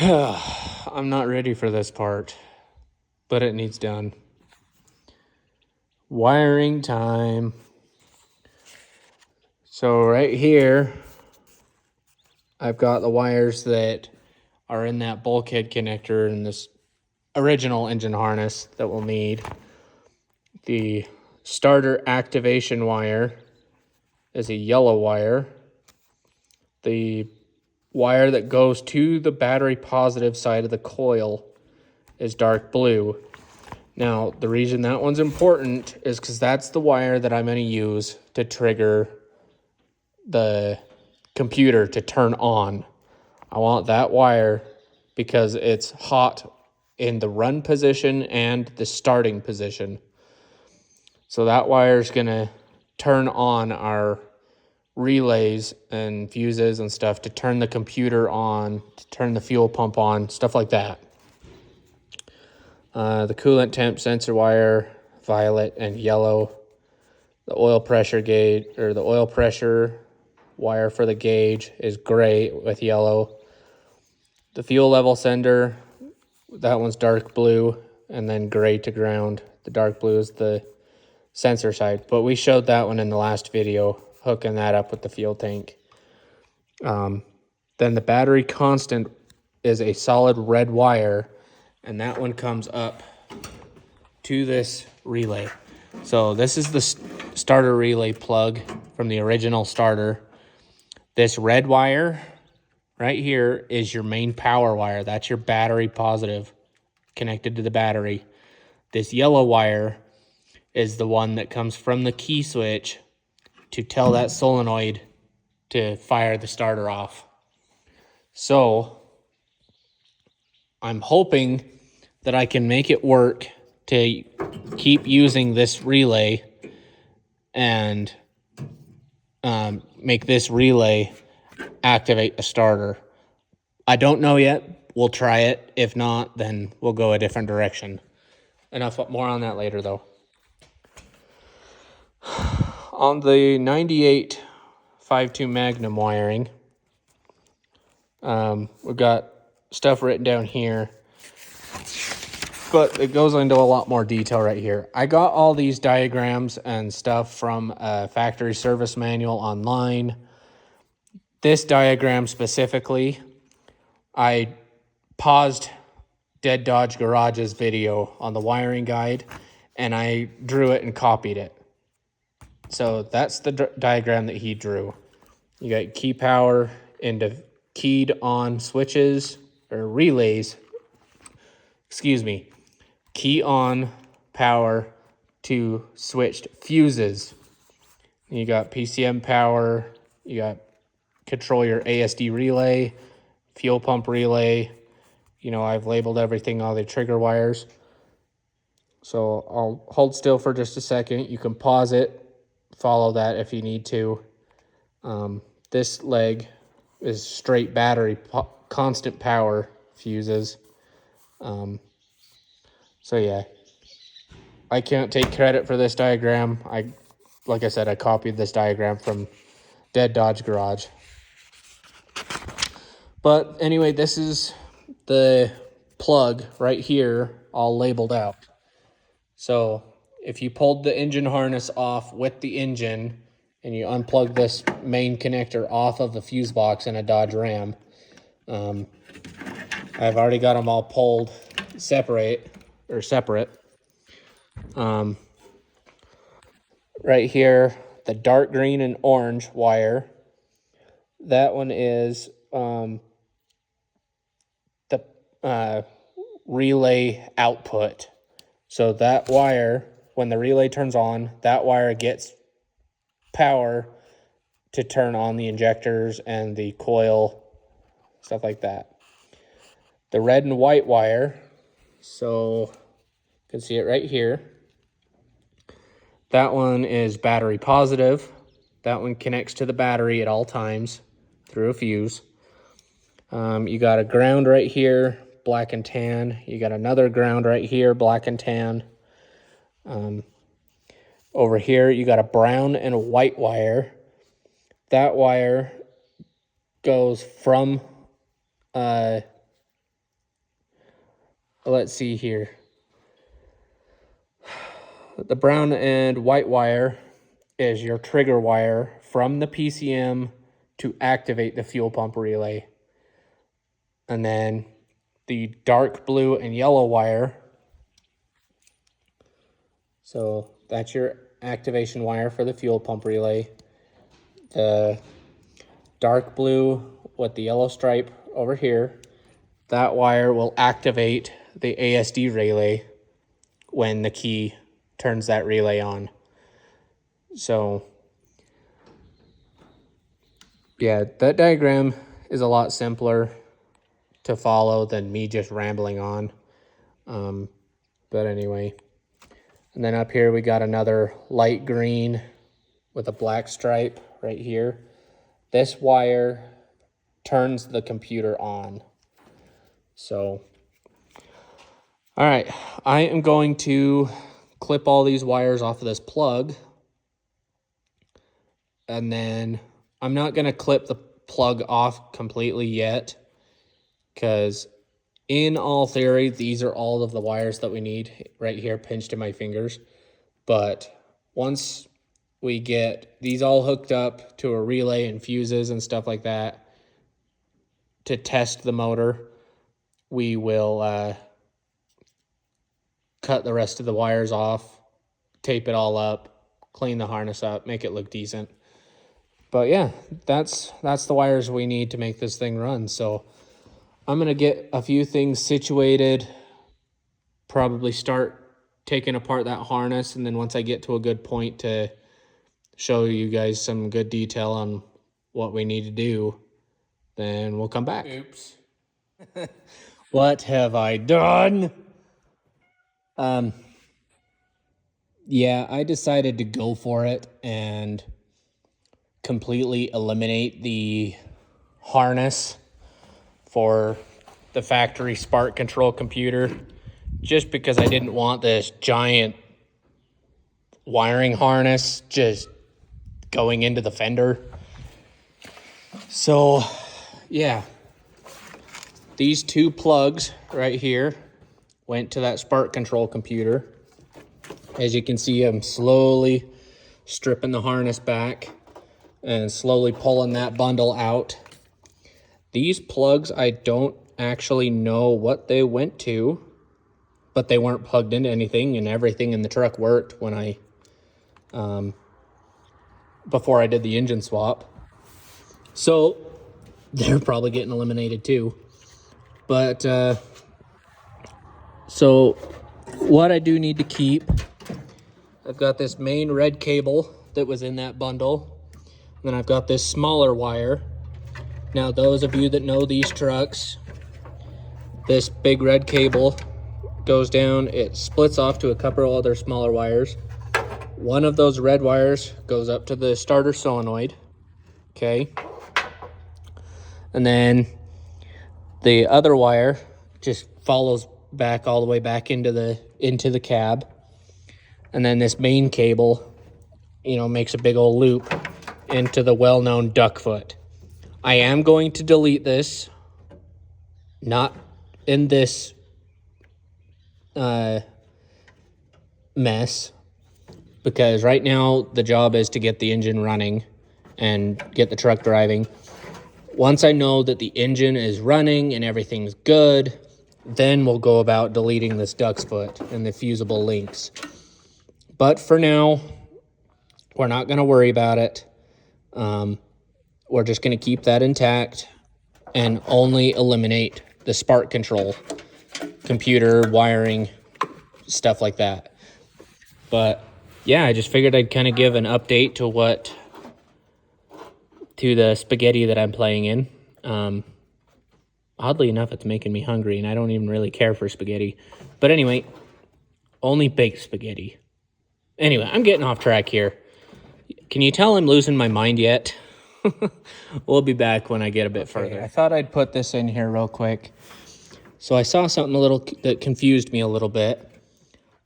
I'm not ready for this part, but it needs done. Wiring time. So right here, I've got the wires that are in that bulkhead connector in this original engine harness that we'll need. The starter activation wire is a yellow wire. The wire that goes to the battery positive side of the coil is dark blue. Now, the reason that one's important is because that's the wire that I'm going to use to trigger the computer to turn on. I want that wire because it's hot in the run position and the starting position. So that wire is going to turn on our relays and fuses and stuff to turn the computer on, to turn the fuel pump on, stuff like that. The coolant temp sensor wire, violet and yellow. The oil pressure gauge, or the oil pressure wire for the gauge, is gray with yellow. The fuel level sender, that one's dark blue, and then gray to ground. The dark blue is the sensor side, but we showed that one in the last video, hooking that up with the fuel tank. Then the battery constant is a solid red wire, and that one comes up to this relay. So this is the starter relay plug from the original starter. This red wire right here is your main power wire. That's your battery positive connected to the battery. This yellow wire is the one that comes from the key switch to tell that solenoid to fire the starter off. So I'm hoping that I can make it work to keep using this relay and make this relay activate the starter. I don't know yet. We'll try it. If not, then we'll go a different direction. More on that later, though. On the 98.52 Magnum wiring, we've got stuff written down here, but it goes into a lot more detail right here. I got all these diagrams and stuff from a factory service manual online. This diagram specifically, I paused Dead Dodge Garage's video on the wiring guide, and I drew it and copied it. So that's the diagram that he drew. You got key power into keyed on switches or relays. Key on power to switched fuses. You got PCM power. You got control your ASD relay, fuel pump relay. You know, I've labeled everything, all the trigger wires. So I'll hold still for just a second. You can pause it, follow that if you need to. This leg is straight battery, constant power fuses. So yeah, I can't take credit for this diagram. Like I said, I copied this diagram from Dead Dodge Garage. But anyway, this is the plug right here, all labeled out. So if you pulled the engine harness off with the engine and you unplug this main connector off of the fuse box in a Dodge Ram, I've already got them all pulled separate. Right here, the dark green and orange wire, that one is the relay output. So that wire, when the relay turns on, that wire gets power to turn on the injectors and the coil, stuff like that. The red and white wire, so you can see it right here. That one is battery positive. That one connects to the battery at all times through a fuse. You got a ground right here, black and tan. You got another ground right here, black and tan. Over here, you got a brown and a white wire. That wire goes from let's see here. The brown and white wire is your trigger wire from the PCM to activate the fuel pump relay. And then the dark blue and yellow wire, so that's your activation wire for the fuel pump relay. The dark blue with the yellow stripe over here, that wire will activate the ASD relay when the key turns that relay on. So yeah, that diagram is a lot simpler to follow than me just rambling on. But anyway, and then up here we got another light green with a black stripe right here. This wire turns the computer on. So, all right, I am going to clip all these wires off of this plug. And then I'm not going to clip the plug off completely yet, because in all theory, these are all of the wires that we need right here pinched in my fingers. But once we get these all hooked up to a relay and fuses and stuff like that to test the motor, we will cut the rest of the wires off, tape it all up, clean the harness up, make it look decent. But yeah, that's the wires we need to make this thing run. So I'm going to get a few things situated, probably start taking apart that harness, and then once I get to a good point to show you guys some good detail on what we need to do, then we'll come back. Oops. What have I done? Yeah, I decided to go for it and completely eliminate the harness for the factory spark control computer, just because I didn't want this giant wiring harness just going into the fender. So yeah, these two plugs right here went to that spark control computer. As you can see, I'm slowly stripping the harness back and slowly pulling that bundle out. These plugs, I don't actually know what they went to, but they weren't plugged into anything, and everything in the truck worked when I, before I did the engine swap. So they're probably getting eliminated too. But, so what I do need to keep, I've got this main red cable that was in that bundle. Then I've got this smaller wire. Now, those of you that know these trucks, this big red cable goes down, it splits off to a couple of other smaller wires. One of those red wires goes up to the starter solenoid, okay? And then the other wire just follows back all the way back into the cab. And then this main cable, you know, makes a big old loop into the well-known duck foot. I am going to delete this, not in this mess, because right now the job is to get the engine running and get the truck driving. Once I know that the engine is running and everything's good, then we'll go about deleting this duck's foot and the fusible links. But for now, we're not going to worry about it. We're just going to keep that intact and only eliminate the spark control, computer, wiring, stuff like that. But yeah, I just figured I'd kind of give an update to the spaghetti that I'm playing in. Oddly enough, it's making me hungry, and I don't even really care for spaghetti. But anyway, only baked spaghetti. Anyway, I'm getting off track here. Can you tell I'm losing my mind yet? We'll be back when I get a bit further. I thought I'd put this in here real quick. So I saw something that confused me a little bit.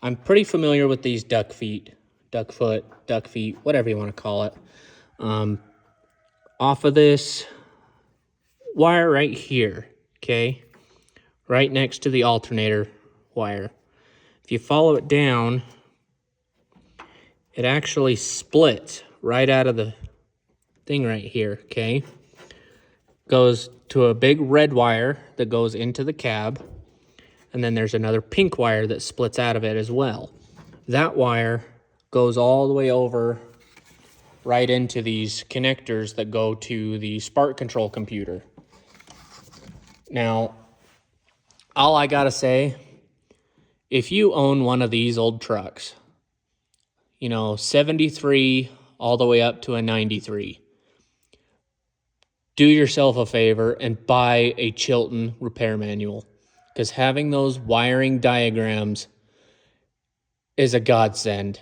I'm pretty familiar with these duck feet, duck foot, duck feet, whatever you want to call it. Off of this wire right here, okay? Right next to the alternator, wire. If you follow it down, it actually splits right out of the thing right here, okay? Goes to a big red wire that goes into the cab, and then there's another pink wire that splits out of it as well. That wire goes all the way over right into these connectors that go to the spark control computer. Now, all I gotta say, if you own one of these old trucks, you know, 73 all the way up to a 93, do yourself a favor and buy a Chilton repair manual, because having those wiring diagrams is a godsend.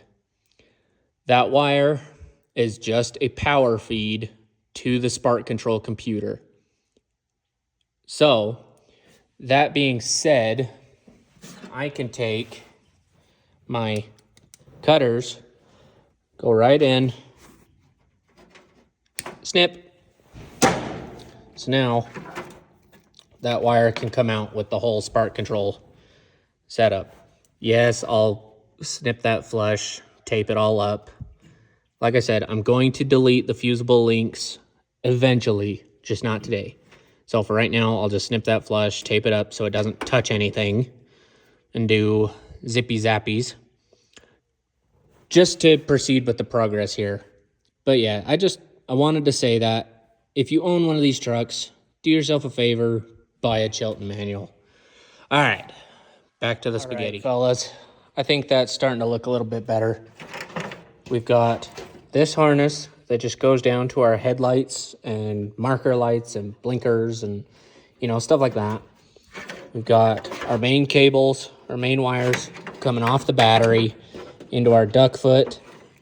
That wire is just a power feed to the spark control computer. So, that being said, I can take my cutters, go right in, snip. So now that wire can come out with the whole spark control setup. Yes, I'll snip that flush, tape it all up. Like I said, I'm going to delete the fusible links eventually, just not today. So for right now, I'll just snip that flush, tape it up so it doesn't touch anything, and do zippy zappies just to proceed with the progress here. But yeah, I wanted to say that if you own one of these trucks, do yourself a favor, buy a Chilton manual. All right, back to the spaghetti. All right, fellas, I think that's starting to look a little bit better. We've got this harness that just goes down to our headlights and marker lights and blinkers and, you know, stuff like that. We've got our main cables, our main wires coming off the battery into our duck foot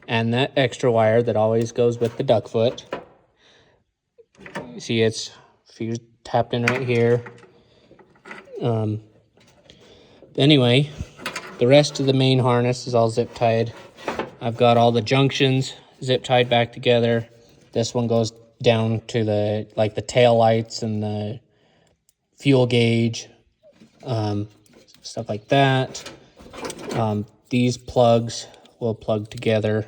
and that extra wire that always goes with the duck foot. You see it's fused, tapped in right here. Anyway, the rest of the main harness is all zip tied. I've got all the junctions zip tied back together. This one goes down to the the tail lights and the fuel gauge, stuff like that. These plugs will plug together.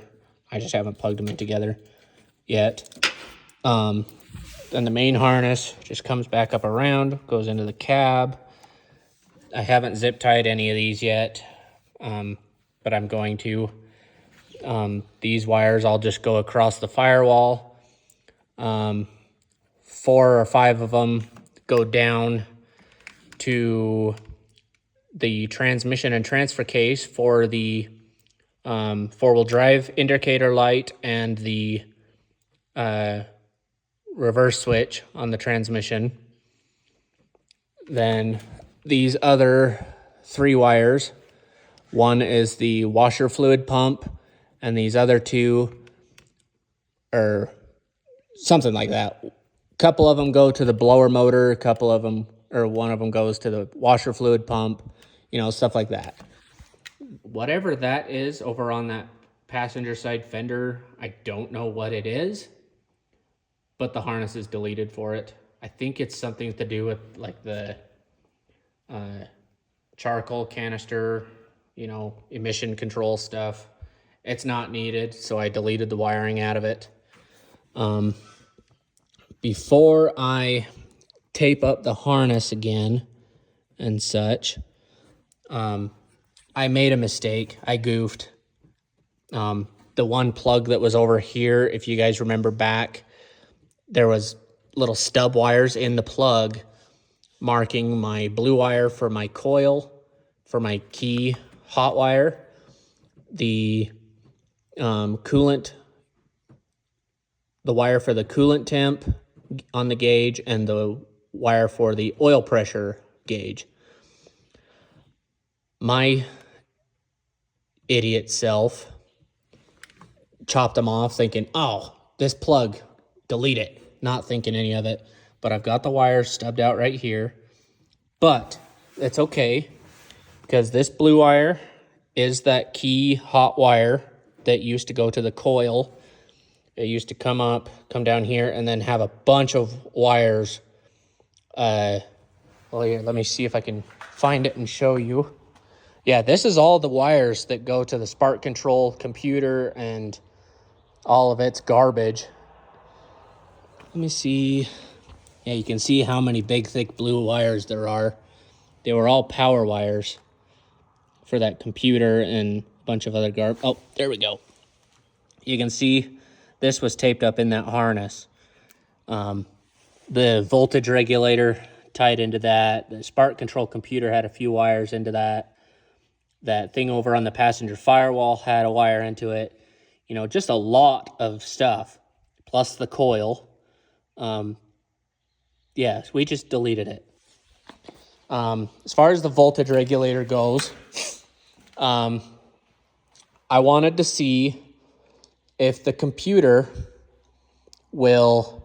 I just haven't plugged them in together yet. Then the main harness just comes back up around, goes into the cab. I haven't zip tied any of these yet, but I'm going to. These wires all just go across the firewall. 4 or 5 of them go down to the transmission and transfer case for the four-wheel drive indicator light and the reverse switch on the transmission. Then these other 3 wires, one is the washer fluid pump, and these other 2 are something like that. A couple of them go to the blower motor, a couple of them, or one of them goes to the washer fluid pump, you know, stuff like that. Whatever that is over on that passenger side fender, I don't know what it is, but the harness is deleted for it. I think it's something to do with like the charcoal canister, you know, emission control stuff. It's not needed, so I deleted the wiring out of it. Before I tape up the harness again and such, I made a mistake. I goofed. The one plug that was over here, if you guys remember back, there was little stub wires in the plug marking my blue wire for my coil, for my key hot wire, the coolant, the wire for the coolant temp on the gauge, and the wire for the oil pressure gauge. My idiot self chopped them off thinking, oh, this plug, delete it, not thinking any of it. But I've got the wires stubbed out right here. But it's okay, because this blue wire is that key hot wire that used to go to the coil. It used to come up, come down here, and then have a bunch of wires. Well, here, let me see if I can find it and show you. Yeah, this is all the wires that go to the spark control computer and all of its garbage. Let me see. Yeah, you can see how many big, thick blue wires there are. They were all power wires for that computer and a bunch of other garbage. Oh, there we go. You can see this was taped up in that harness. The voltage regulator tied into that. The spark control computer had a few wires into that. That thing over on the passenger firewall had a wire into it. You know, just a lot of stuff, plus the coil. Yeah, we just deleted it. As far as the voltage regulator goes, I wanted to see if the computer will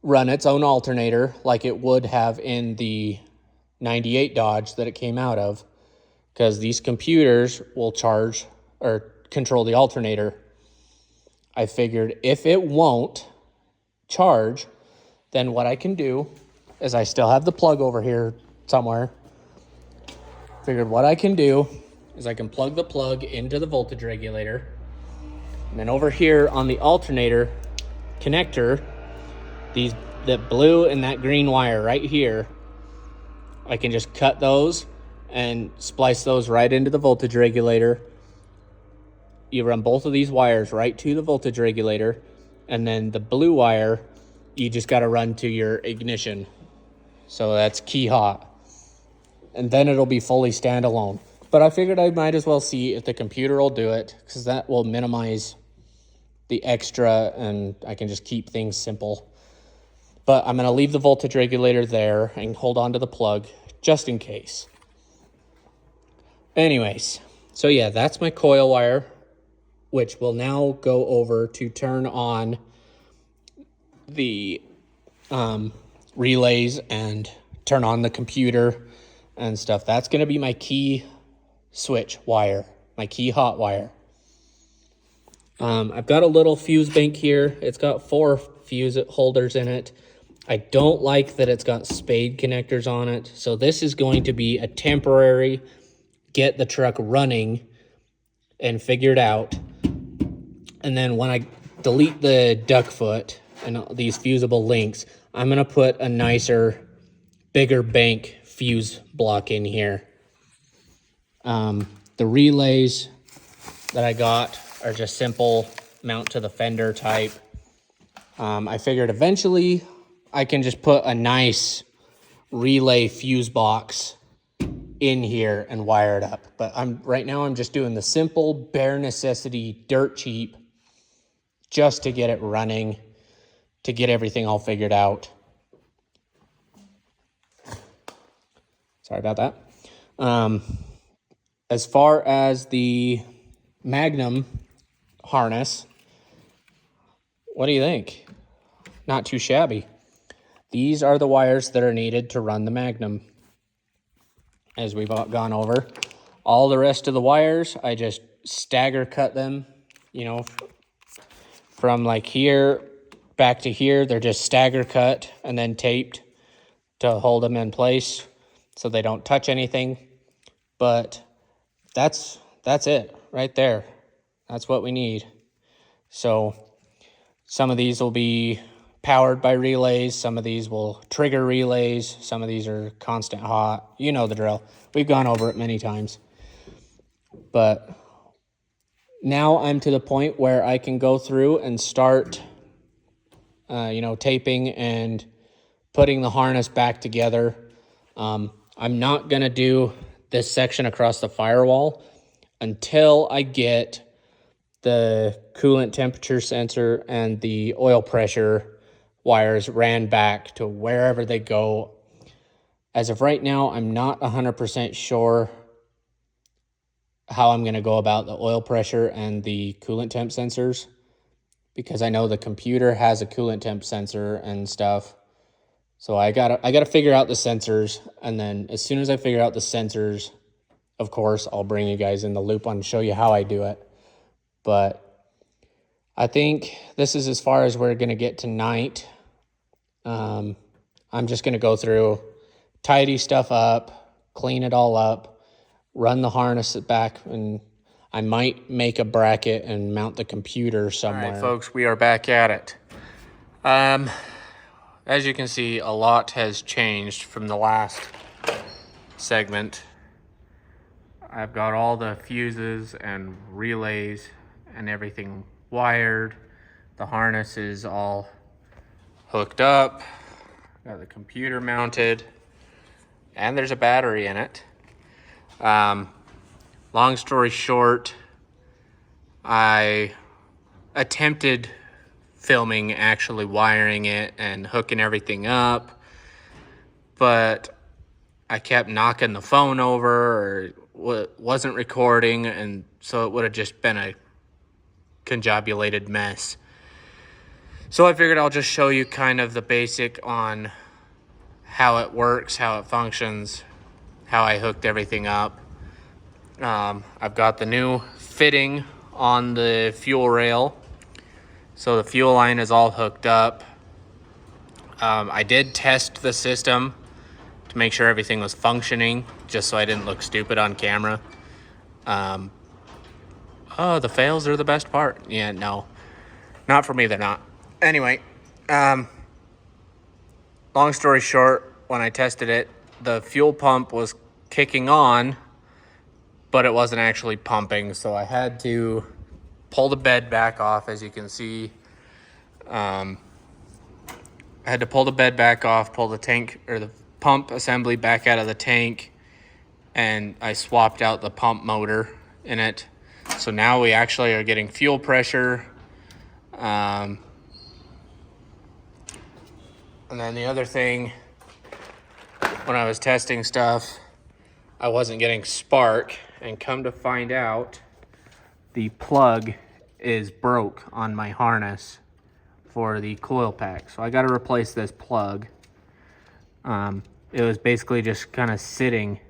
run its own alternator like it would have in the 98 Dodge that it came out of, because these computers will charge or control the alternator. I figured if it won't charge, then what I can do is I still have the plug over here somewhere. Figured what I can do is I can plug the plug into the voltage regulator, and then over here on the alternator connector, that blue and that green wire right here, I can just cut those and splice those right into the voltage regulator. You run both of these wires right to the voltage regulator, and then the blue wire you just got to run to your ignition. So that's key hot. And then it'll be fully standalone. But I figured I might as well see if the computer will do it, because that will minimize the extra and I can just keep things simple. But I'm going to leave the voltage regulator there and hold on to the plug just in case. Anyways, so yeah, that's my coil wire, which will now go over to turn on the relays and turn on the computer and stuff. That's going to be my key switch wire, my key hot wire. I've got a little fuse bank here. It's got 4 fuse holders in it. I don't like that it's got spade connectors on it. So this is going to be a temporary get the truck running and figured out. And then when I delete the duck foot and these fusible links, I'm going to put a nicer, bigger bank fuse block in here. The relays that I got are just simple mount to the fender type. I figured eventually I can just put a nice relay fuse box in here and wire it up. But right now I'm just doing the simple, bare necessity, dirt cheap, just to get it running, to get everything all figured out. Sorry about that. As far as the Magnum harness, what do you think? Not too shabby. These are the wires that are needed to run the Magnum. As we've gone over, all the rest of the wires, I just stagger cut them, you know, from like here back to here. They're just stagger cut and then taped to hold them in place so they don't touch anything. But that's it right there. That's what we need. So some of these will be powered by relays. Some of these will trigger relays. Some of these are constant hot. You know the drill. We've gone over it many times. But now I'm to the point where I can go through and start, taping and putting the harness back together. I'm not going to do this section across the firewall until I get the coolant temperature sensor and the oil pressure wires ran back to wherever they go. As of right now, I'm not 100% sure how I'm going to go about the oil pressure and the coolant temp sensors, because I know the computer has a coolant temp sensor and stuff. So I gotta figure out the sensors, and then as soon as I figure out the sensors, of course, I'll bring you guys in the loop on show you how I do it. But I think this is as far as we're gonna get tonight. I'm just gonna go through, tidy stuff up, clean it all up. run the harness back, and I might make a bracket and mount the computer somewhere. All right, folks, we are back at it. As you can see, a lot has changed from the last segment. I've got all the fuses and relays and everything wired. The harness is all hooked up. Got the computer mounted, and there's a battery in it. Long story short, I attempted filming actually wiring it and hooking everything up, but I kept knocking the phone over or wasn't recording, and so it would have just been a conjobulated mess. So I figured I'll just show you kind of the basic on how it works, how it functions, how I hooked everything up. I've got the new fitting on the fuel rail, so the fuel line is all hooked up. I did test the system to make sure everything was functioning, just so I didn't look stupid on camera. Oh, the fails are the best part. Yeah, no, not for me, they're not. Anyway, long story short, when I tested it, the fuel pump was kicking on, but it wasn't actually pumping, so I had to pull the bed back off, as you can see. I had to pull the bed back off, pull the tank or the pump assembly back out of the tank, and I swapped out the pump motor in it. So now we actually are getting fuel pressure. And then the other thing, when I was testing stuff, I wasn't getting spark, and come to find out, the plug is broke on my harness for the coil pack. So I got to replace this plug. It was basically just kind of sitting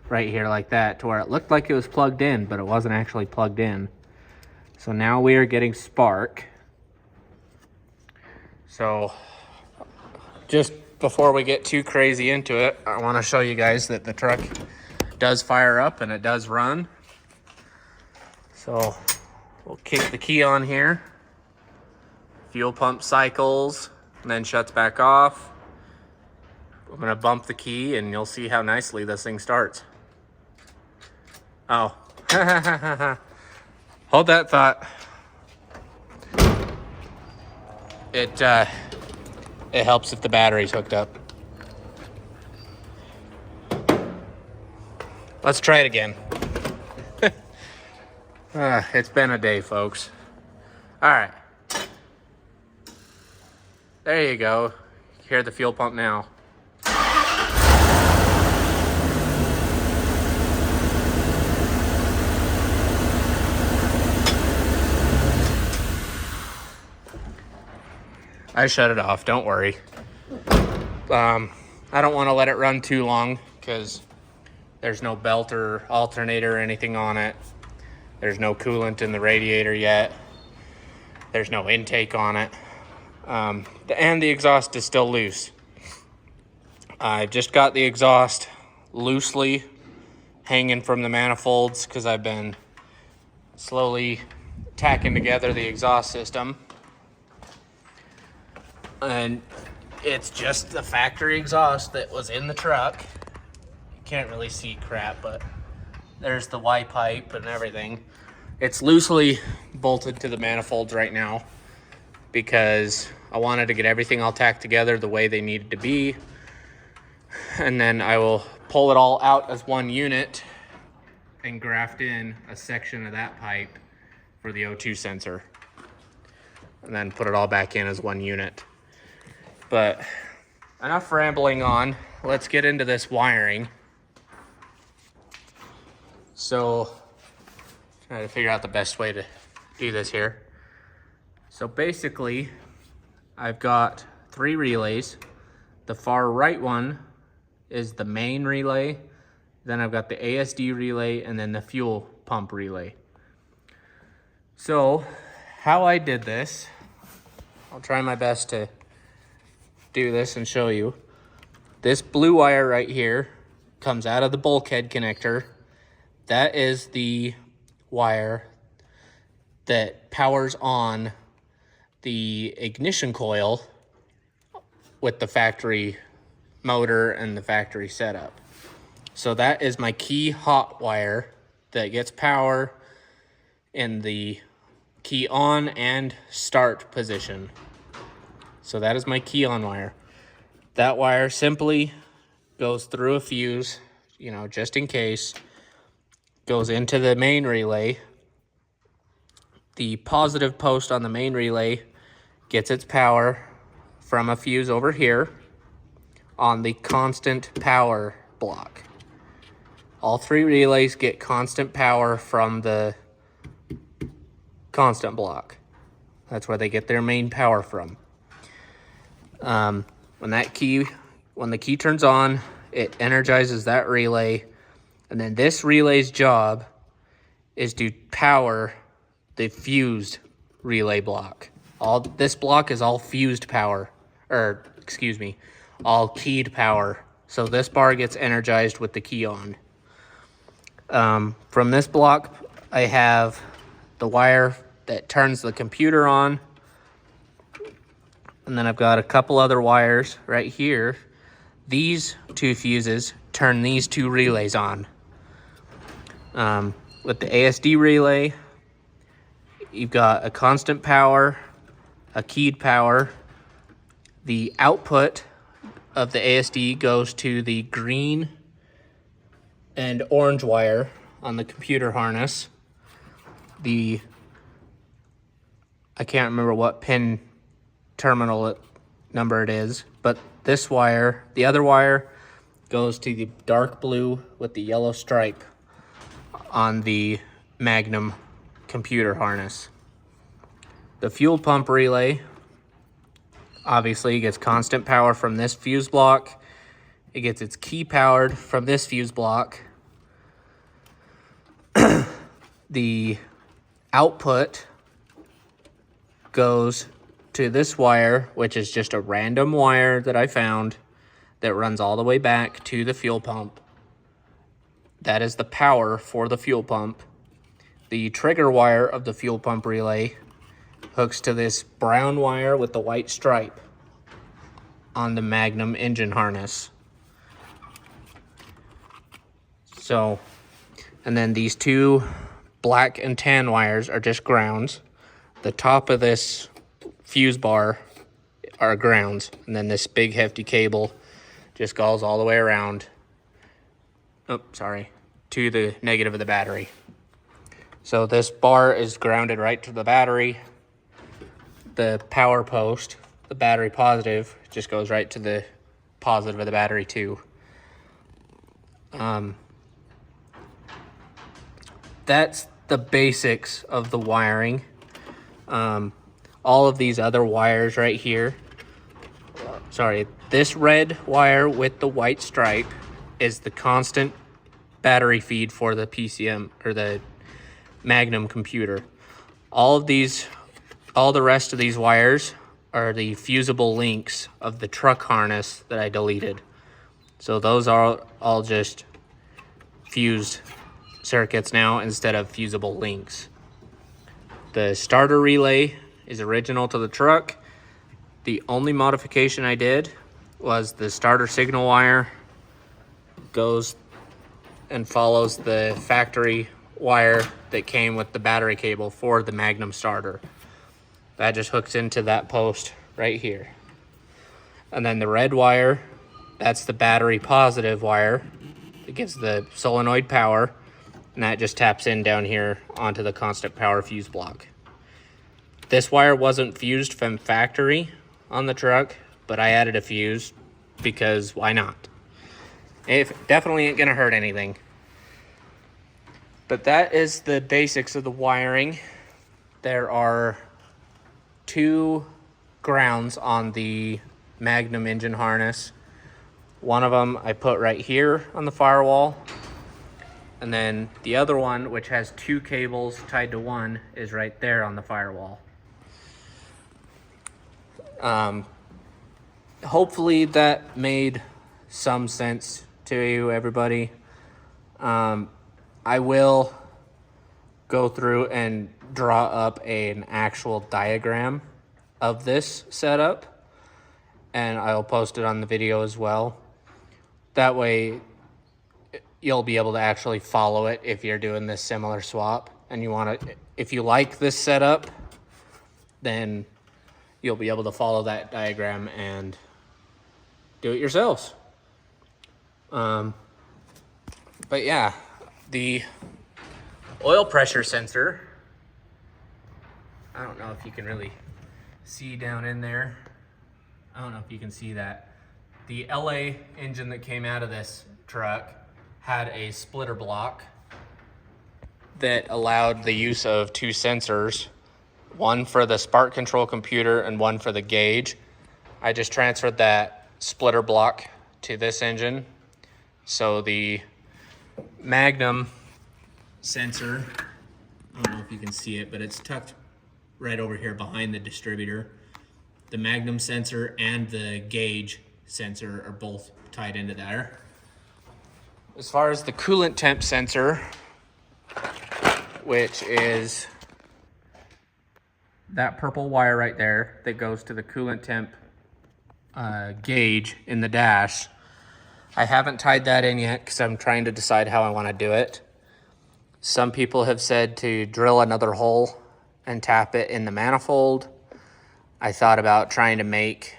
right here like that, to where it looked like it was plugged in, but it wasn't actually plugged in. So now we are getting spark. So just before we get too crazy into it, I want to show you guys that the truck does fire up and it does run. So we'll kick the key on here. Fuel pump cycles and then shuts back off. I'm gonna bump the key and you'll see how nicely this thing starts. Oh, hold that thought. It helps if the battery's hooked up. Let's try it again. It's been a day, folks. All right. There you go. Hear the fuel pump now. I shut it off, don't worry. I don't want to let it run too long because there's no belt or alternator or anything on it. There's no coolant in the radiator yet. There's no intake on it. And the exhaust is still loose. I just got the exhaust loosely hanging from the manifolds because I've been slowly tacking together the exhaust system. And it's just the factory exhaust that was in the truck. You can't really see crap, but there's the Y pipe and everything. It's loosely bolted to the manifolds right now because I wanted to get everything all tacked together the way they needed to be. And then I will pull it all out as one unit and graft in a section of that pipe for the O2 sensor. And then put it all back in as one unit. But enough rambling on. Let's get into this wiring. So, try to figure out the best way to do this here. So basically, I've got 3 relays. The far right one is the main relay. Then I've got the ASD relay and then the fuel pump relay. So, how I did this, I'll try my best to do this and show you. This blue wire right here comes out of the bulkhead connector. that is the wire that powers on the ignition coil with the factory motor and the factory setup. So that is my key hot wire that gets power in the key on and start position. So that is my key on wire. That wire simply goes through a fuse, you know, just in case, goes into the main relay. The positive post on the main relay gets its power from a fuse over here on the constant power block. All three relays get constant power from the constant block. That's where they get their main power from. When the key turns on, it energizes that relay, and then this relay's job is to power the fused relay block. This block is all fused power, or excuse me, all keyed power. So this bar gets energized with the key on. From this block, I have the wire that turns the computer on. And then I've got a couple other wires right here. These two fuses turn these two relays on. With the ASD relay, you've got a constant power, a keyed power. The output of the ASD goes to the green and orange wire on the computer harness. I can't remember what pin terminal number it is, but this wire, the other wire, goes to the dark blue with the yellow stripe on the Magnum computer harness. The fuel pump relay obviously gets constant power from this fuse block. It gets its key powered from this fuse block. The output goes to this wire, which is just a random wire that I found that runs all the way back to the fuel pump. That is the power for the fuel pump. The trigger wire of the fuel pump relay hooks to this brown wire with the white stripe on the Magnum engine harness. So, and then these two black and tan wires are just grounds. The top of this fuse bar are grounds, and then this big hefty cable just goes all the way around, to the negative of the battery. So this bar is grounded right to the battery. The power post, the battery positive, just goes right to the positive of the battery too. That's the basics of the wiring. All of these other wires right here, this red wire with the white stripe is the constant battery feed for the PCM or the Magnum computer. All the rest of these wires are the fusible links of the truck harness that I deleted. So those are all just fused circuits now instead of fusible links. The starter relay is original to the truck. The only modification I did was the starter signal wire goes and follows the factory wire that came with the battery cable for the Magnum starter. That just hooks into that post right here. And then the red wire, that's the battery positive wire. It gives the solenoid power, and that just taps in down here onto the constant power fuse block. This wire wasn't fused from factory on the truck, but I added a fuse because why not? It definitely ain't gonna hurt anything. But that is the basics of the wiring. There are 2 grounds on the Magnum engine harness. One of them I put right here on the firewall. And then the other one, which has 2 cables tied to one, is right there on the firewall. Hopefully that made some sense to you, everybody. I will go through and draw up an actual diagram of this setup, and I'll post it on the video as well. That way you'll be able to actually follow it if you're doing this similar swap and you want to, if you like this setup, then you'll be able to follow that diagram and do it yourselves. But yeah, the oil pressure sensor, I don't know if you can really see down in there. I don't know if you can see that. The LA engine that came out of this truck had a splitter block that allowed the use of two sensors, one for the spark control computer and one for the gauge. I just transferred that splitter block to this engine. So the Magnum sensor, I don't know if you can see it, but it's tucked right over here behind the distributor. The Magnum sensor and the gauge sensor are both tied into there. As far as the coolant temp sensor, which is that purple wire right there that goes to the coolant temp gauge in the dash, I haven't tied that in yet because I'm trying to decide how I want to do it. Some people have said to drill another hole and tap it in the manifold. I thought about trying to make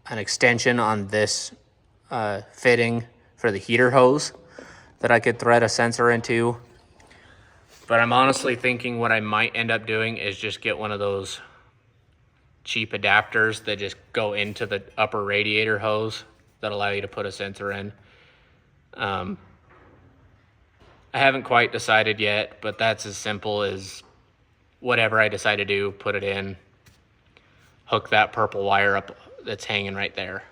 an extension on this fitting for the heater hose that I could thread a sensor into. But I'm honestly thinking what I might end up doing is just get one of those cheap adapters that just go into the upper radiator hose that allow you to put a sensor in. I haven't quite decided yet, but that's as simple as whatever I decide to do, put it in, hook that purple wire up that's hanging right there.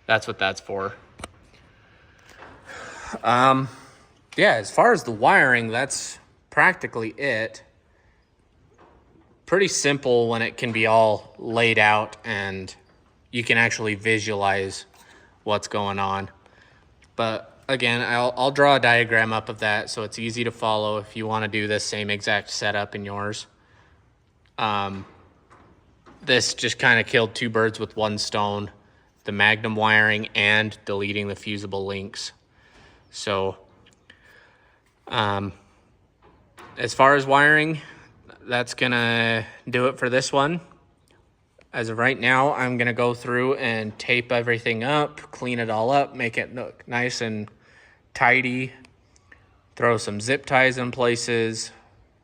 That's what that's for. Yeah, as far as the wiring, that's practically it. Pretty simple when it can be all laid out and you can actually visualize what's going on. But again, I'll draw a diagram up of that so it's easy to follow if you want to do this same exact setup in yours. This just kind of killed two birds with one stone, the Magnum wiring and deleting the fusible links. So as far as wiring, that's gonna do it for this one. As of right now, I'm gonna go through and tape everything up, clean it all up, make it look nice and tidy, throw some zip ties in places,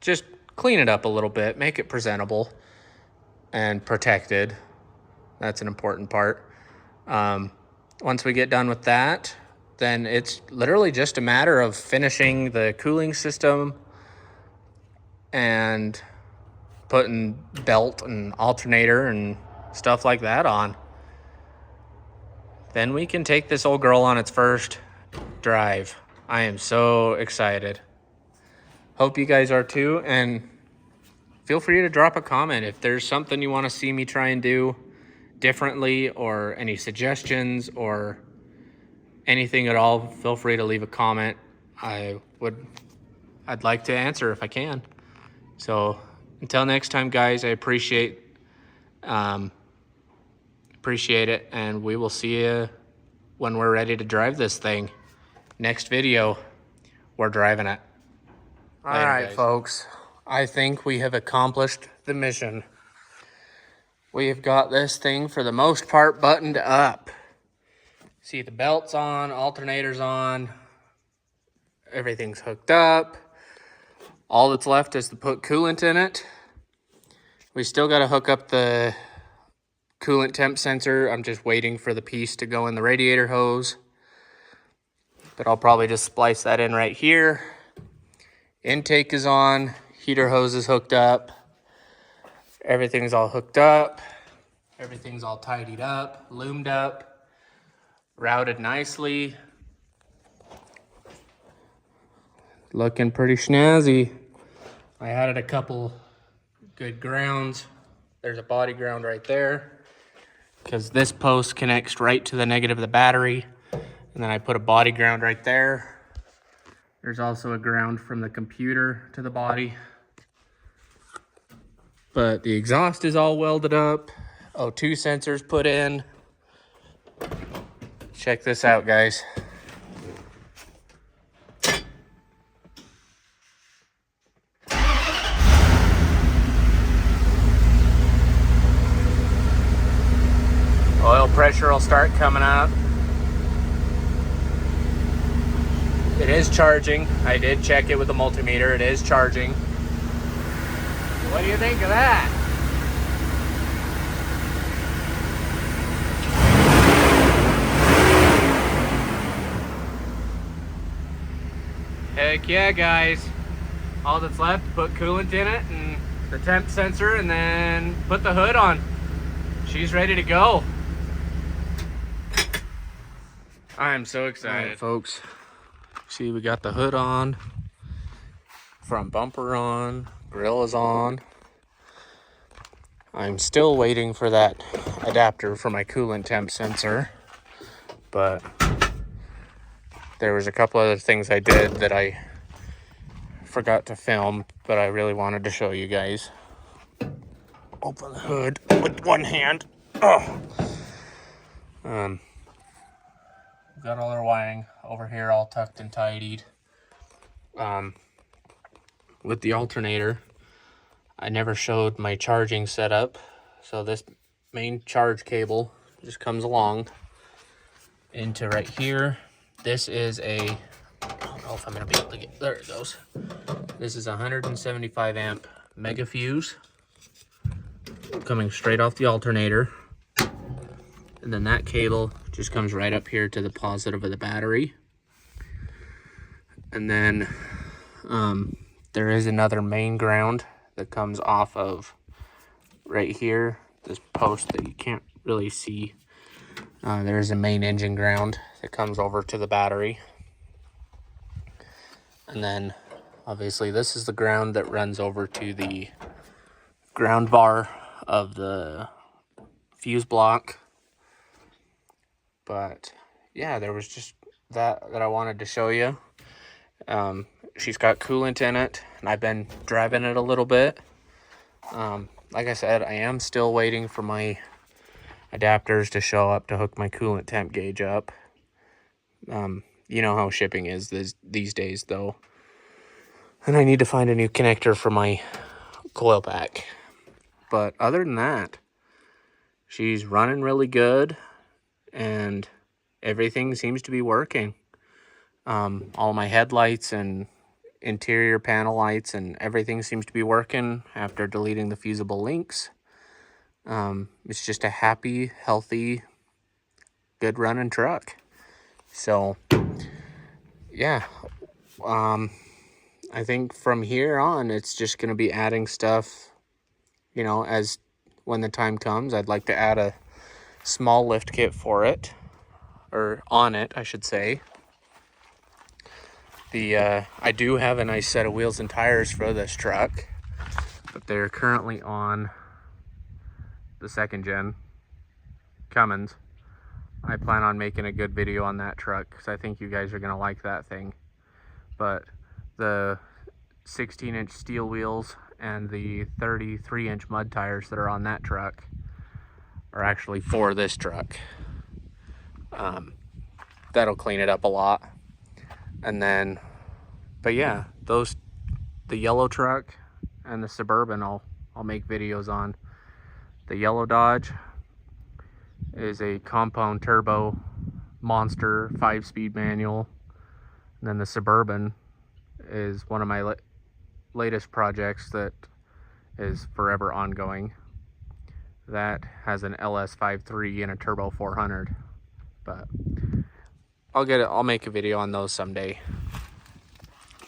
just clean it up a little bit, make it presentable and protected. That's an important part. Once we get done with that, then it's literally just a matter of finishing the cooling system and putting belt and alternator and stuff like that on. Then we can take this old girl on its first drive. I am so excited. Hope you guys are too, and feel free to drop a comment if there's something you want to see me try and do differently, or any suggestions or anything at all. Feel free to leave a comment. I'd like to answer if I can. So until next time, guys, I appreciate it, and we will see you when we're ready to drive this thing. Next video, we're driving it. All right, folks, I think we have accomplished the mission. We have got this thing for the most part buttoned up. See, the belt's on, alternator's on, everything's hooked up. All that's left is to put coolant in it. We still got to hook up the coolant temp sensor. I'm just waiting for the piece to go in the radiator hose. But I'll probably just splice that in right here. Intake is on, heater hose is hooked up. Everything's all hooked up. Everything's all tidied up, loomed up, routed nicely. Looking pretty snazzy. I added a couple good grounds. There's a body ground right there, because this post connects right to the negative of the battery. And then I put a body ground right there. There's also a ground from the computer to the body. But the exhaust is all welded up. O2 sensors put in. Check this out, guys. Oil pressure will start coming up. It is charging. I did check it with the multimeter. It is charging. What do you think of that? Heck yeah, guys. All that's left, put coolant in it and the temp sensor, and then put the hood on. She's ready to go. I'm so excited. All right, folks. See, we got the hood on, front bumper on, grill is on. I'm still waiting for that adapter for my coolant temp sensor, but there was a couple other things I did that I forgot to film, but I really wanted to show you guys. Open the hood with one hand. Oh. Got all our wiring over here all tucked and tidied. With the alternator, I never showed my charging setup. So this main charge cable just comes along into right here. This is a, I don't know if I'm gonna be able to get, there it goes. This is a 175 amp mega fuse coming straight off the alternator. And then that cable just comes right up here to the positive of the battery. And then there is another main ground that comes off of right here, this post that you can't really see. There's a main engine ground that comes over to the battery. And then obviously this is the ground that runs over to the ground bar of the fuse block. But yeah, there was just that I wanted to show you. She's got coolant in it, and I've been driving it a little bit. Like I said, I am still waiting for my adapters to show up to hook my coolant temp gauge up. You know how shipping is these days, though. And I need to find a new connector for my coil pack. But other than that, she's running really good, and everything seems to be working. All my headlights and interior panel lights and everything seems to be working after deleting the fusible links. It's just a happy, healthy, good running truck. So yeah, I think from here on it's just going to be adding stuff, you know, as when the time comes. I'd like to add a small lift kit for it, or on it I should say. I do have a nice set of wheels and tires for this truck, but they're currently on the 2nd gen Cummins. I plan on making a good video on that truck because I think you guys are going to like that thing. But the 16-inch steel wheels and the 33-inch mud tires that are on that truck are actually for this truck. That'll clean it up a lot. And then, but yeah, the yellow truck and the Suburban I'll make videos on. The yellow Dodge is a compound turbo monster 5-speed manual. And then the Suburban is one of my latest projects that is forever ongoing. That has an LS53 and a turbo 400. But I'll make a video on those someday.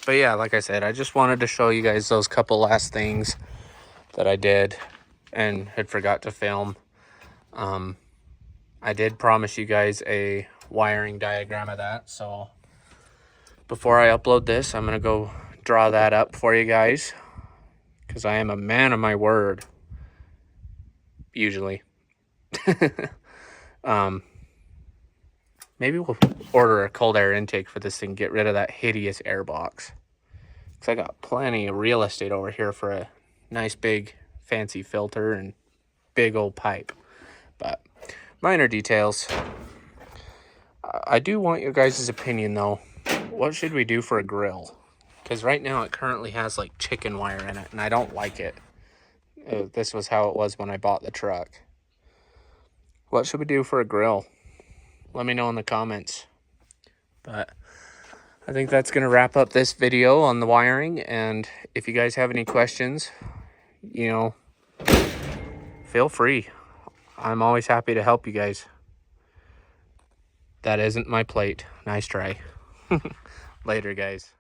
But yeah, like I said, I just wanted to show you guys those couple last things that I did and had forgot to film. I did promise you guys a wiring diagram of that, so before I upload this, I'm gonna go draw that up for you guys, because I am a man of my word, usually. Maybe we'll order a cold air intake for this thing, get rid of that hideous air box. Because I got plenty of real estate over here for a nice big fancy filter and big old pipe. But minor details. I do want your guys' opinion though. What should we do for a grill? Because right now it currently has like chicken wire in it and I don't like it. This was how it was when I bought the truck. What should we do for a grill? Let me know in the comments. But I think that's going to wrap up this video on the wiring. And if you guys have any questions, you know, feel free. I'm always happy to help you guys. That isn't my plate. Nice try. Later, guys.